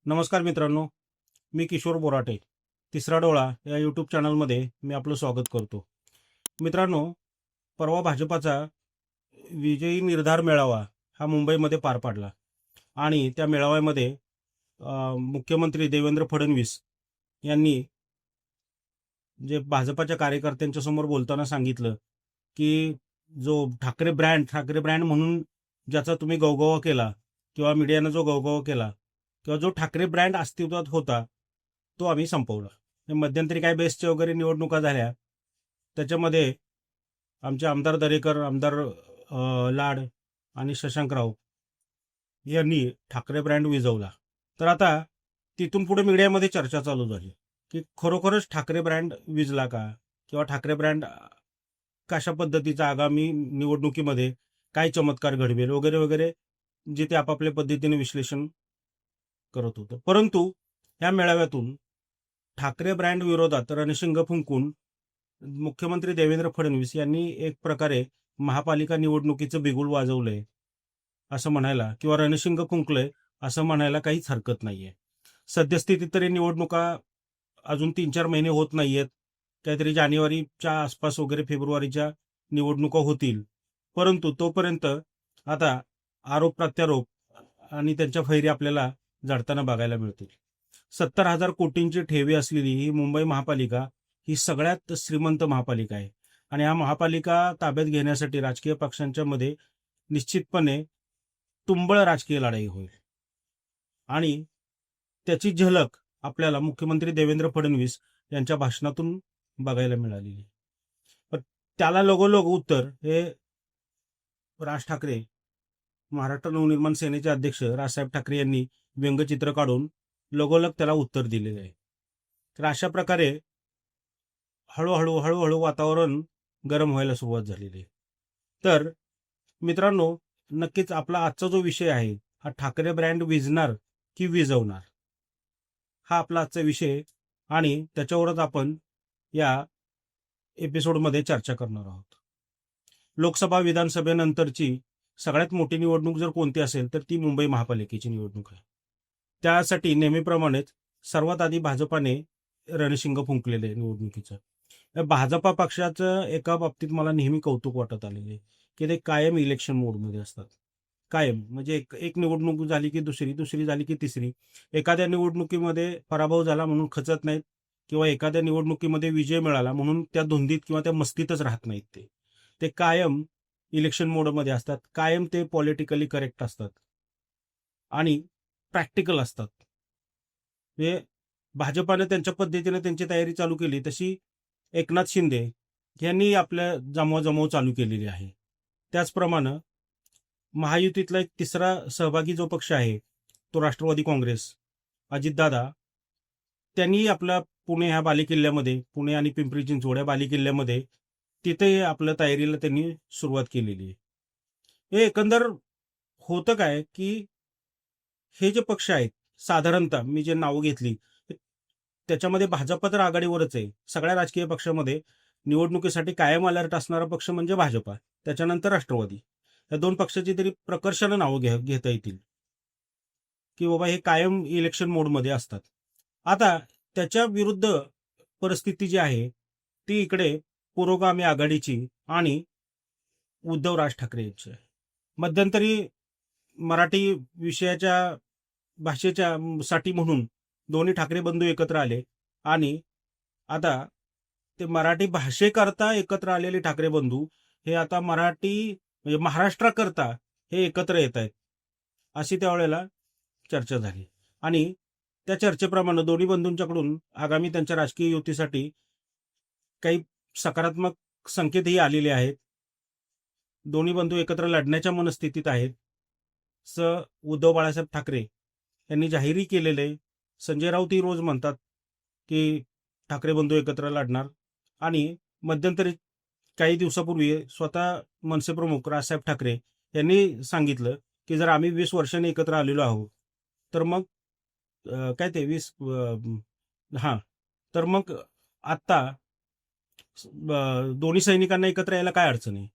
नमस्कार मित्रांनो, मी किशोर बोराटे. तिसरा डोळा या यूट्यूब चॅनलमध्ये मी आपलं स्वागत करतो. मित्रांनो, परवा भाजपाचा विजयी निर्धार मेळावा हा मुंबईमध्ये पार पडला आणि त्या मेळाव्यामध्ये मुख्यमंत्री देवेंद्र फडणवीस यांनी जे भाजपाच्या कार्यकर्त्यांच्या समोर बोलताना सांगितलं की जो ठाकरे ब्रँड म्हणून ज्याचा तुम्ही गवगवा केला किंवा मीडियानं जो गवगवा केला किंवा जो ठाकरे ब्रँड अस्तित्वात होता तो आम्ही संपवला. मध्यंतरी काय बेस्टचे वगैरे निवडणुका झाल्या, त्याच्यामध्ये आमचे आमदार दरेकर, आमदार लाड आणि शशांकराव यांनी ठाकरे ब्रँड विझवला. तर आता तिथून पुढे मीडियामध्ये चर्चा चालू झाली की खरोखरच ठाकरे ब्रँड विझला का, किंवा ठाकरे ब्रँड कशा पद्धतीचा आगामी निवडणुकीमध्ये काय चमत्कार घडवेल वगैरे वगैरे, जे ते आपापल्या पद्धतीने विश्लेषण करत होतं. परंतु या मेळाव्यातून ठाकरे ब्रँड विरोधात रणशिंग फुंकून मुख्यमंत्री देवेंद्र फडणवीस यांनी एक प्रकारे महापालिका निवडणुकीचं बिगुल वाजवलंय असं म्हणायला, किंवा रणशिंग फुंकलंय असं म्हणायला काहीच हरकत नाहीये. सद्यस्थितीत तरी निवडणुका अजून 3-4 महिने होत नाहीयेत. काहीतरी जानेवारीच्या आसपास वगैरे फेब्रुवारीच्या निवडणुका होतील. परंतु तोपर्यंत आता आरोप प्रत्यारोप आणि त्यांच्या फैरी आपल्याला जडताना बघायला मिळतील. 70,000 कोटींची ठेवी असलेली ही मुंबई महापालिका ही सगळ्यात श्रीमंत महापालिका आहे आणि हा महापालिका ताब्यात घेण्यासाठी राजकीय पक्षांच्या मध्ये निश्चितपणे तुंबळ राजकीय लढाई होईल आणि त्याची झलक आपल्याला मुख्यमंत्री देवेंद्र फडणवीस यांच्या भाषणातून बघायला मिळालेली. पण त्याला लगोलग उत्तर हे राज ठाकरे, महाराष्ट्र नवनिर्माण सेनेचे अध्यक्ष राजसाहेब ठाकरे यांनी व्यंगचित्र काढून लगोलग त्याला उत्तर दिलेले आहे. तर अशा प्रकारे हळूहळू वातावरण गरम व्हायला सुरुवात झालेली आहे. तर मित्रांनो, नक्कीच आपला आजचा जो विषय आहे हा ठाकरे ब्रँड विझणार की विझवणार, हा आपला आजचा विषय आणि त्याच्यावरच आपण या एपिसोडमध्ये चर्चा करणार आहोत. लोकसभा विधानसभेनंतरची सगळ्यात मोठी निवडणूक जर कोणती असेल तर ती मुंबई महापालिकेची निवडणूक आहे. त्यासाठी नेहमीप्रमाणेच सर्वात आधी भाजपाने रणशिंग फुंकलेले निवडणुकीचं. भाजपा पक्षाचं एका बाबतीत मला नेहमी कौतुक वाटत आलेले की ते कायम इलेक्शन मोडमध्ये असतात. कायम म्हणजे एक निवडणूक झाली की दुसरी झाली की तिसरी. एखाद्या निवडणुकीमध्ये पराभव झाला म्हणून खचत नाहीत किंवा एखाद्या निवडणुकीमध्ये विजय मिळाला म्हणून त्या धुंदीत किंवा त्या मस्तीतच राहत नाहीत. ते कायम इलेक्शन मोडमध्ये असतात, कायम ते पॉलिटिकली करेक्ट असतात आणि प्रॅक्टिकल असतात. म्हणजे भाजपाने त्यांच्या पद्धतीने त्यांची तयारी चालू केली तशी एकनाथ शिंदे यांनी आपल्या जमवाजमव चालू केलेली आहे. त्याचप्रमाणे महायुतीतला एक तिसरा सहभागी जो पक्ष आहे तो राष्ट्रवादी काँग्रेस, अजितदादा, त्यांनी आपल्या पुणे ह्या बालेकिल्ल्यामध्ये, पुणे आणि पिंपरी चिंचवड या बालेकिल्ल्यामध्ये तिथे आपल्या तयारीला त्यांनी सुरुवात केलेली आहे. हे एकंदर होतं काय की हे जे पक्ष आहेत, साधारणतः मी जे नावं घेतली त्याच्यामध्ये भाजप तर आघाडीवरच आहे. सगळ्या राजकीय पक्षामध्ये निवडणुकीसाठी कायम अलर्ट असणारा पक्ष म्हणजे भाजपा, त्याच्यानंतर राष्ट्रवादी. या दोन पक्षाची तरी प्रकर्षानं नावं घेता येतील की बाबा हे कायम इलेक्शन मोडमध्ये असतात. आता त्याच्या विरुद्ध परिस्थिती जी आहे ती इकडे पुरोगामी आघाडीची आणि उद्धव राज ठाकरे यांची आहे. मध्यंतरी मराठी विषयाच्या भाषेच्या साठी म्हणून दोन्ही ठाकरे बंधू एकत्र आले आणि आता ते मराठी भाषेकरता एकत्र आलेले ठाकरे बंधू हे आता मराठी म्हणजे महाराष्ट्राकरता हे एकत्र येत आहेत अशी त्यावेळेला चर्चा झाली आणि त्या चर्चेप्रमाणे दोन्ही बंधूंच्याकडून आगामी त्यांच्या राजकीय युतीसाठी काही सकारात्मक संकेतही आलेले आहेत. दोन्ही बंधू एकत्र लढण्याच्या मनस्थितीत आहेत. उद्धव बाळासाहेब ठाकरे यांनी जाहीरही केलेले. संजय राऊतही रोज म्हणतात की ठाकरे बंधू एकत्र लढणार आणि मध्यंतरी काही दिवसापूर्वी स्वतः मनसे प्रमुख राजसाहेब ठाकरे यांनी सांगितलं की जर आम्ही 20 वर्षांनी एकत्र आलेलो आहोत तर मग काय ते 20 तर मग आत्ता दोन्ही सैनिकांना एकत्र यायला काय अडचण आहे.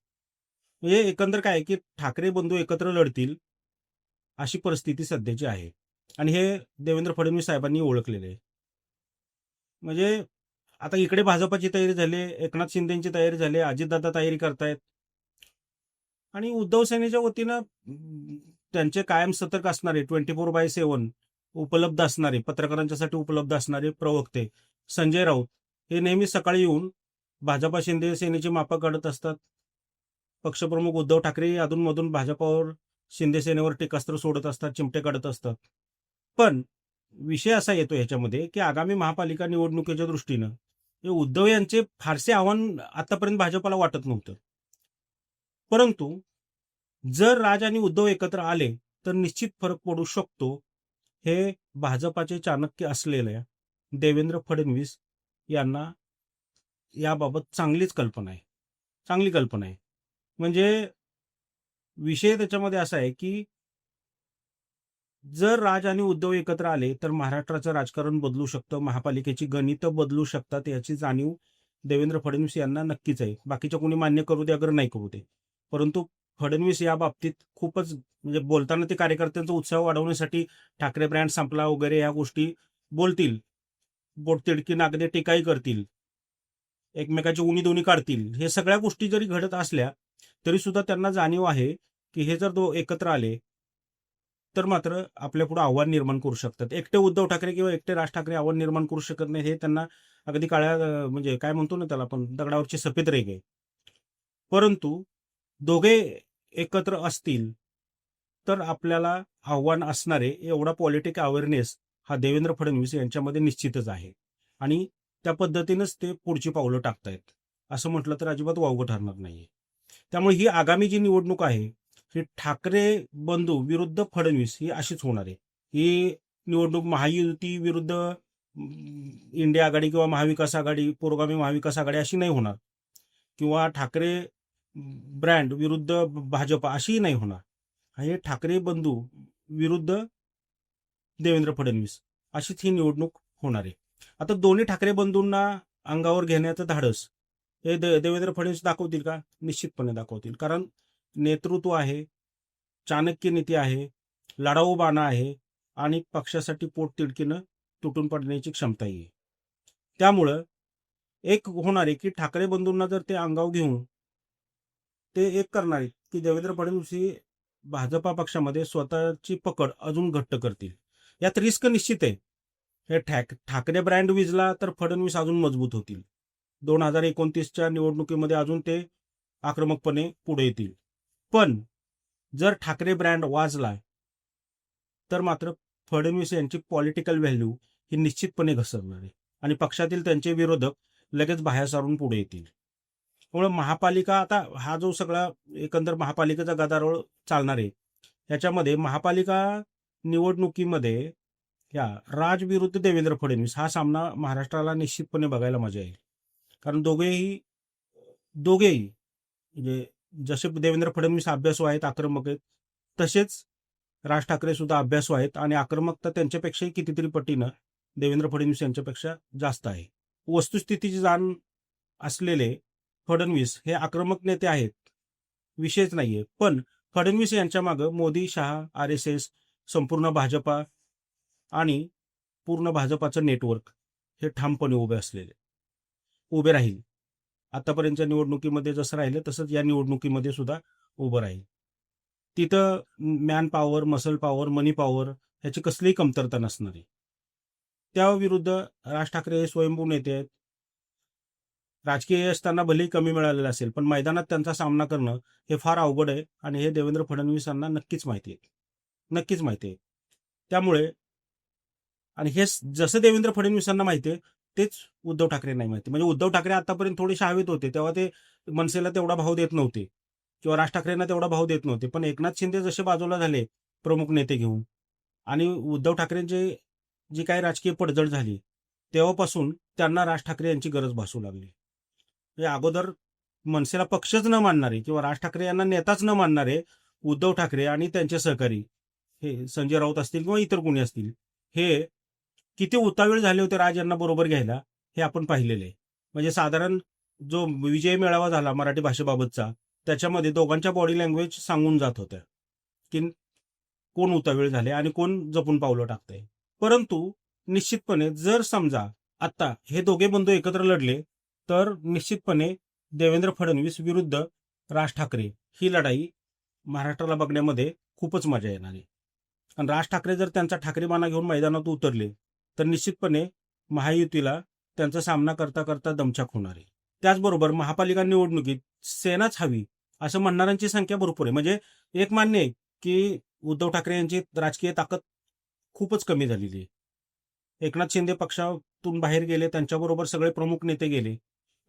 म्हणजे एकंदर काय की ठाकरे बंधू एकत्र लढतील अशी परिस्थिती सध्याची आहे. आणि हे देवेंद्र फडणवीस साहेबांनी ओळखलेले आहे. म्हणजे आता इकडे भाजपाची तयारी झाली, एकनाथ शिंदेची तयारी झाली, अजितदादा तयारी करतायत आणि उद्धव सेनेच्या वतीनं त्यांचे कायम सतर्क असणारे 24/7 उपलब्ध असणारे, पत्रकारांच्यासाठी उपलब्ध असणारे प्रवक्ते संजय राऊत हे नेहमी सकाळी येऊन भाजपा शिंदे सेनेची मापं काढत असतात. पक्षप्रमुख उद्धव ठाकरे अधूनमधून भाजपावर शिंदे सेनेवर टीकास्त्र सोडत असतात, चिमटे काढत असतात. पण विषय असा येतो ह्याच्यामध्ये की आगामी महापालिका निवडणुकीच्या दृष्टीनं हे उद्धव यांचे फारसे आव्हान आतापर्यंत भाजपाला वाटत नव्हतं. परंतु जर राज आणि उद्धव एकत्र आले तर निश्चित फरक पडू शकतो, हे भाजपाचे चाणक्य असलेल्या देवेंद्र फडणवीस यांना याबाबत चांगली कल्पना आहे. म्हणजे विषय त्याच्यामध्ये असा आहे की जर राज आणि उद्धव एकत्र आले तर महाराष्ट्राचं राजकारण बदलू शकतं, महापालिकेची गणितं बदलू शकतात, याची जाणीव देवेंद्र फडणवीस यांना नक्कीच आहे. बाकीच्या कोणी मान्य करू दे अगर नाही करू दे, परंतु फडणवीस या बाबतीत खूपच म्हणजे बोलताना ते कार्यकर्त्यांचा उत्साह वाढवण्यासाठी ठाकरे ब्रँड संपला वगैरे या गोष्टी बोलतील, बोटतिडकी नागदे टीकाही करतील, एकमेकाची उणी दोन्ही काढतील. हे सगळ्या गोष्टी जरी घडत असल्या तरी सुद्धा त्यांना जाणीव आहे की हे जर एकत्र आले तर मात्र आपल्या पुढे आव्हान निर्माण करू शकतात. एकटे उद्धव ठाकरे किंवा एकटे राज ठाकरे आव्हान निर्माण करू शकत नाही, हे त्यांना अगदी काळ्या म्हणजे काय म्हणतो ना त्याला आपण, दगडावरची सफेद रेघ आहे. परंतु दोघे एकत्र असतील तर आपल्याला आव्हान असणारे एवढा पॉलिटिक अवेअरनेस हा देवेंद्र फडणवीस यांच्यामध्ये निश्चितच आहे आणि त्या पद्धतीनंच ते पुढची पावलं टाकतायत असं म्हटलं तर अजिबात वावगं ठरणार नाहीये. त्यामुळे ही आगामी जी निवडणूक आहे ही ठाकरे बंधू विरुद्ध फडणवीस ही अशीच होणार आहे. ही निवडणूक महायुती विरुद्ध इंडिया आघाडी किंवा महाविकास आघाडी, पुरोगामी महाविकास आघाडी अशी नाही होणार, किंवा ठाकरे ब्रँड विरुद्ध भाजपा अशीही नाही होणार. हे ठाकरे बंधू विरुद्ध देवेंद्र फडणवीस अशीच ही निवडणूक होणार आहे. आता दोन्ही ठाकरे बंधूंना अंगावर घेण्याचं धाडस हे देवेंद्र फडणवीस दाखवतील का? निश्चितपणे दाखवतील. कारण नेतृत्व आहे, चाणक्य नीती आहे, लढाऊ बाणा आहे आणि पक्षासाठी पोट तिडकीनं तुटून पडण्याची क्षमताही आहे. त्यामुळं एक होणार आहे की ठाकरे बंधूंना जर ते अंगावर घेऊन ते एक करणार आहेत की देवेंद्र फडणवीस ही भाजपा पक्षामध्ये स्वतःची पकड अजून घट्ट करतील. यात रिस्क निश्चित आहे. हे ठाकरे ब्रँड विजला तर फडणवीस अजून मजबूत होतील. 2029च्या निवडणुकीमध्ये अजून ते आक्रमकपणे पुढे येतील. पण जर ठाकरे ब्रँड वाजला तर मात्र फडणवीस यांची पॉलिटिकल व्हॅल्यू ही निश्चितपणे घसरणार आहे आणि पक्षातील त्यांचे विरोधक लगेच बाहेर सारून पुढे येतील. त्यामुळे महापालिका आता हा जो सगळा एकंदर महापालिकेचा गदारोळ चालणार आहे, याच्यामध्ये महापालिका निवडणुकीमध्ये या राज विरुद्ध देवेंद्र फडणवीस हा सामना महाराष्ट्राला निश्चितपणे बघायला मजा येईल. कारण दोघेही म्हणजे जसे देवेंद्र फडणवीस अभ्यासू आहेत, आक्रमक आहेत, तसेच राज ठाकरे सुद्धा अभ्यासू आहेत आणि आक्रमकता त्यांच्यापेक्षाही कितीतरी पटीनं देवेंद्र फडणवीस यांच्यापेक्षा जास्त आहे. वस्तुस्थितीची जाण असलेले फडणवीस हे आक्रमक नेते आहेत, विषयच नाहीये. पण फडणवीस यांच्या मागं मोदी, शहा, RSS, संपूर्ण भाजपा आणि पूर्ण भाजपाचं नेटवर्क हे ठामपणे उभे राहील. आतापर्यंतच्या निवडणुकीमध्ये जसं राहिलं तसंच या निवडणुकीमध्ये सुद्धा उभं राहील. तिथं मॅन पॉवर, मसल पॉवर, मनी पॉवर ह्याची कसलीही कमतरता नसणार आहे. त्या विरुद्ध राज ठाकरे हे स्वयंभू नेते आहेत. राजकीय यश त्यांना भलेही कमी मिळालेलं असेल पण मैदानात त्यांचा सामना करणं हे फार अवघड आहे आणि हे देवेंद्र फडणवीसांना नक्कीच माहिती आहे. त्यामुळे आणि हे जसं देवेंद्र फडणवीसांना माहिती आहे तेच उद्धव ठाकरे नाही माहिती. म्हणजे उद्धव ठाकरे आतापर्यंत थोडेसे हवेत होते, तेव्हा ते मनसेला तेवढा भाव देत नव्हते किंवा राज ठाकरेंना तेवढा भाव देत नव्हते. पण एकनाथ शिंदे जसे बाजूला झाले प्रमुख नेते घेऊन आणि उद्धव ठाकरेंची जी काही राजकीय पडझड झाली तेव्हापासून त्यांना राज ठाकरे यांची गरज भासू लागली. म्हणजे अगोदर मनसेला पक्षच न मानणारे किंवा राज ठाकरे यांना नेताच न मानणारे उद्धव ठाकरे आणि त्यांचे सहकारी हे संजय राऊत असतील किंवा इतर कोणी असतील, हे किती उतावीळ झाले होते राज यांना बरोबर घ्यायला हे आपण पाहिलेले आहे. म्हणजे साधारण जो विजय मेळावा झाला मराठी भाषेबाबतचा त्याच्यामध्ये दोघांच्या बॉडी लँग्वेज सांगून जात होत्या की कोण उतावीळ झाले आणि कोण जपून पावलं टाकतंय. परंतु निश्चितपणे जर समजा आता हे दोघे बंधू एकत्र लढले तर निश्चितपणे देवेंद्र फडणवीस विरुद्ध राज ठाकरे ही लढाई महाराष्ट्राला बघण्यामध्ये खूपच मजा येणार आहे. आणि राज ठाकरे जर त्यांचा ठाकरेबाणा घेऊन मैदानात उतरले तर निश्चितपणे महायुतीला त्यांचा सामना करता करता दमछाक होणार आहे. त्याचबरोबर महापालिका निवडणुकीत सेनाच हवी असं म्हणणाऱ्यांची संख्या भरपूर आहे. म्हणजे एक मान्य आहे की उद्धव ठाकरे यांची राजकीय ताकद खूपच कमी झालेली आहे. एकनाथ शिंदे पक्षातून बाहेर गेले, त्यांच्याबरोबर सगळे प्रमुख नेते गेले,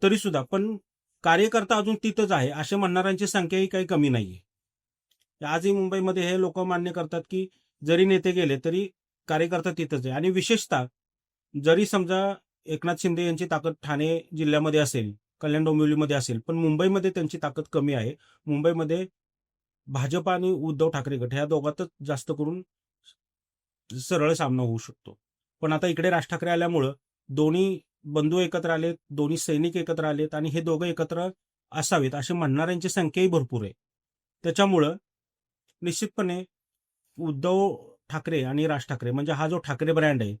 तरी सुद्धा पण कार्यकर्ता अजून तिथंच आहे असे म्हणणाऱ्यांची संख्याही काही कमी नाहीये. आजही मुंबईमध्ये हे लोक मान्य करतात की जरी नेते गेले तरी कार्यकर्ता तिथंच आहे. आणि विशेषतः जरी समजा एकनाथ शिंदे यांची ताकद ठाणे जिल्ह्यामध्ये असेल, कल्याण डोंबिवलीमध्ये असेल, पण मुंबईमध्ये त्यांची ताकद कमी आहे. मुंबईमध्ये भाजप आणि उद्धव ठाकरे गट ह्या दोघातच जास्त करून सरळ सामना होऊ शकतो. पण आता इकडे राज ठाकरे आल्यामुळं दोन्ही बंधू एकत्र आलेत, दोन्ही सैनिक एकत्र आलेत आणि हे दोघं एकत्र असावेत असे म्हणणाऱ्यांची संख्याही भरपूर आहे. त्याच्यामुळं निश्चितपणे उद्धव ठाकरे आणि राज ठाकरे म्हणजे हा जो ठाकरे ब्रँड आहे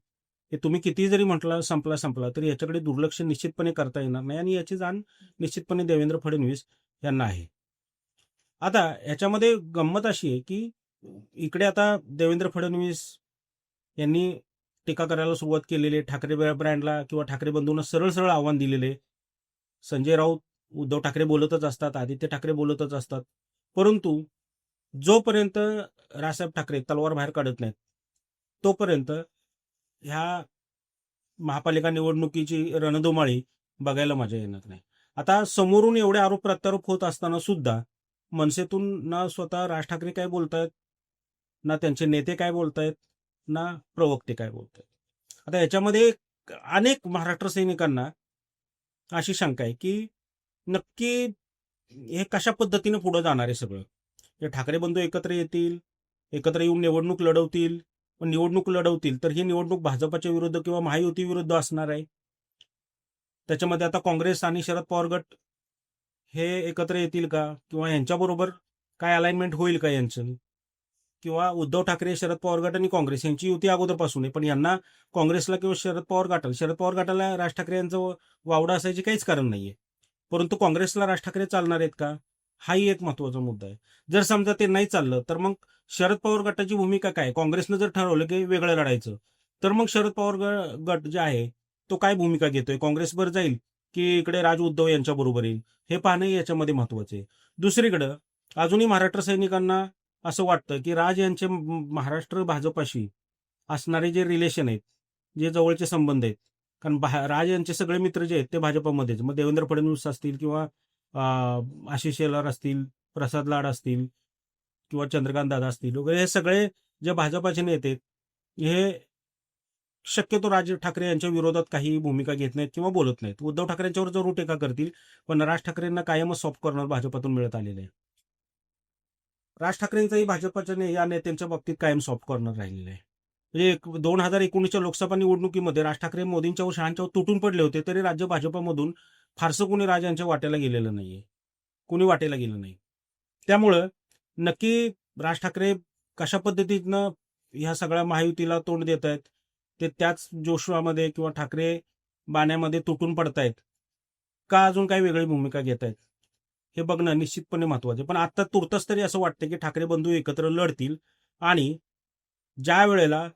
हे तुम्ही किती जरी म्हटलं संपला तरी याच्याकडे दुर्लक्ष निश्चितपणे करता येणार नाही आणि याची जाण निश्चितपणे देवेंद्र फडणवीस यांना आहे. आता याच्यामध्ये गंमत अशी आहे की इकडे आता देवेंद्र फडणवीस यांनी टीका करायला सुरुवात केलेली आहे. ठाकरे ब्रँडला किंवा ठाकरे बंधूंना सरळ सरळ आव्हान दिलेले. संजय राऊत, उद्धव ठाकरे बोलतच असतात, आदित्य ठाकरे बोलतच असतात, परंतु जोपर्यंत राजसाहेब ठाकरे तलवार बाहेर काढत नाहीत तोपर्यंत ह्या महापालिका निवडणुकीची रणधुमाळी बघायला मजा येणार नाही. आता समोरून एवढे आरोप प्रत्यारोप होत असताना सुद्धा मनसेतून ना स्वतः राज ठाकरे काय बोलतायत, ना त्यांचे नेते काय बोलतायत, ना प्रवक्ते काय बोलतायत. आता याच्यामध्ये अनेक महाराष्ट्र सैनिकांना अशी शंका आहे की नक्की हे कशा पद्धतीने पुढे जाणार आहे सगळं. हे ठाकरे बंधू एकत्र येतील, एकत्र येऊन निवडणूक लढवतील, पण निवडणूक लढवतील तर ही निवडणूक भाजपच्या विरुद्ध किंवा महायुती विरुद्ध असणार आहे. त्याच्यामध्ये आता काँग्रेस आणि शरद पवार गट हे एकत्र येतील का, किंवा यांच्याबरोबर काय अलाइनमेंट होईल का यांचं, किंवा उद्धव ठाकरे, शरद पवार गट आणि काँग्रेस यांची युती अगोदरपासून आहे, पण यांना काँग्रेसला किंवा शरद पवार गटाला राज ठाकरे यांचं वावडा असायचे काहीच कारण नाहीये. परंतु काँग्रेसला राज ठाकरे चालणार आहेत का, हाही एक महत्वाचा मुद्दा आहे. जर समजा ते नाही चाललं तर मग शरद पवार गटाची भूमिका काय. काँग्रेसनं जर ठरवलं की वेगळं लढायचं तर मग शरद पवार गट जे आहे तो काय भूमिका घेतोय, काँग्रेसवर जाईल की इकडे राज उद्धव यांच्या बरोबर येईल, हे पाहणं याच्यामध्ये महत्वाचं आहे. दुसरीकडं अजूनही महाराष्ट्र सैनिकांना असं वाटतं की राज यांचे महाराष्ट्र भाजपाशी असणारे जे रिलेशन आहेत, जे जवळचे संबंध आहेत, कारण राज यांचे सगळे मित्र जे आहेत ते भाजपमध्येच, मग देवेंद्र फडणवीस असतील किंवा आशिष शेलार असतील, प्रसाद लाड असतील किंवा चंद्रकांत दादा असतील वगैरे, हे सगळे जे भाजपाचे नेते आहेत हे शक्यतो राज ठाकरे यांच्या विरोधात काही भूमिका घेत नाहीत किंवा बोलत नाहीत. उद्धव ठाकरे यांच्यावर जरूर टीका करतील, पण राज ठाकरेंना कायमच सॉफ्ट कॉर्नर भाजपातून मिळत आलेले आहे. राज ठाकरेंचाही भाजपच्या या नेत्यांच्या बाबतीत कायम सॉफ्ट कॉर्नर राहिलेलं आहे. म्हणजे 2019च्या लोकसभा निवडणुकीमध्ये राज ठाकरे मोदींच्या व शहांच्यावर तुटून पडले होते, तरी राज्य भाजपमधून फारसं कुणी राज यांच्या वाट्याला गेलेलं नाहीये, कुणी वाटेला गेलं नाही. त्यामुळं नक्की राज ठाकरे कशा पद्धतीनं ह्या सगळ्या महायुतीला तोंड देत आहेत, ते त्याच जोशामध्ये किंवा ठाकरे बाण्यामध्ये तुटून पडतायत का अजून काही वेगळी भूमिका घेत आहेत, हे बघणं निश्चितपणे महत्वाचं आहे. पण आता तुर्तच तरी असं वाटतं की ठाकरे बंधू एकत्र लढतील आणि ज्या वेळेला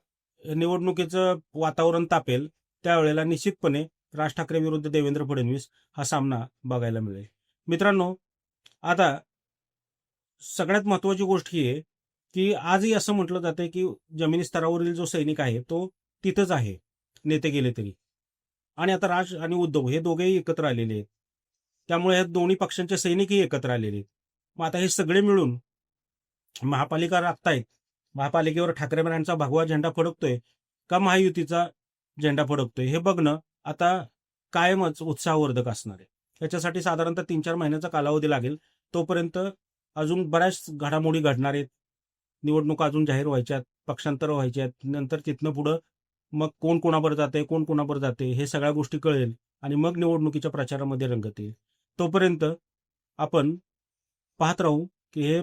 निवडणुकीचं वातावरण तापेल त्यावेळेला निश्चितपणे राज ठाकरे विरुद्ध देवेंद्र फडणवीस हा सामना बघायला मिळेल. मित्रांनो, आता सगळ्यात महत्वाची गोष्ट ही आहे की आजही असं म्हटलं जातंय की जमिनी स्तरावरील जो सैनिक आहे तो तिथंच आहे, नेते गेले तरी. आणि आता राज आणि उद्धव हे दोघेही एकत्र आलेले आहेत, त्यामुळे या दोन्ही पक्षांचे सैनिकही एकत्र आलेले आहेत. मग आता हे सगळे मिळून महापालिका राखतायत. महापालिकेवर ठाकरे ब्रँडचा भगवा झेंडा फडकतोय का महायुतीचा झेंडा फडकतोय, हे बघणं आता कायमच उत्साहवर्धक असणार आहे. याच्यासाठी साधारणतः 3-4 महिन्याचा कालावधी लागेल. तोपर्यंत अजून बऱ्याच घडामोडी घडणार आहेत, निवडणुका अजून जाहीर व्हायच्यात, पक्षांतर व्हायच्यात, नंतर तिथनं पुढं मग कोण कोणाबरोबर जाते हे सगळ्या गोष्टी कळेल आणि मग निवडणुकीच्या प्रचारामध्ये रंगत येईल. तोपर्यंत आपण पाहत राहू की हे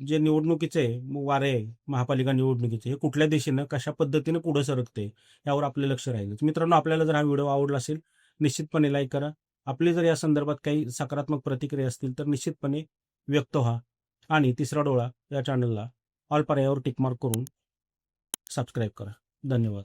जे निवडणुकीचे वारे आहे, महापालिका निवडणुकीचे, हे कुठल्या दिशेनं कशा पद्धतीने पुढे सरकते यावर आपलं लक्ष राहील. मित्रांनो, आपल्याला जर हा व्हिडिओ आवडला असेल निश्चितपणे लाईक करा. आपली जर या संदर्भात काही सकारात्मक प्रतिक्रिया असतील तर निश्चितपणे व्यक्त व्हा. आणि तिसरा डोळा या चॅनलला ऑल पर्यायावर टिकमार्क करून सबस्क्राईब करा. धन्यवाद.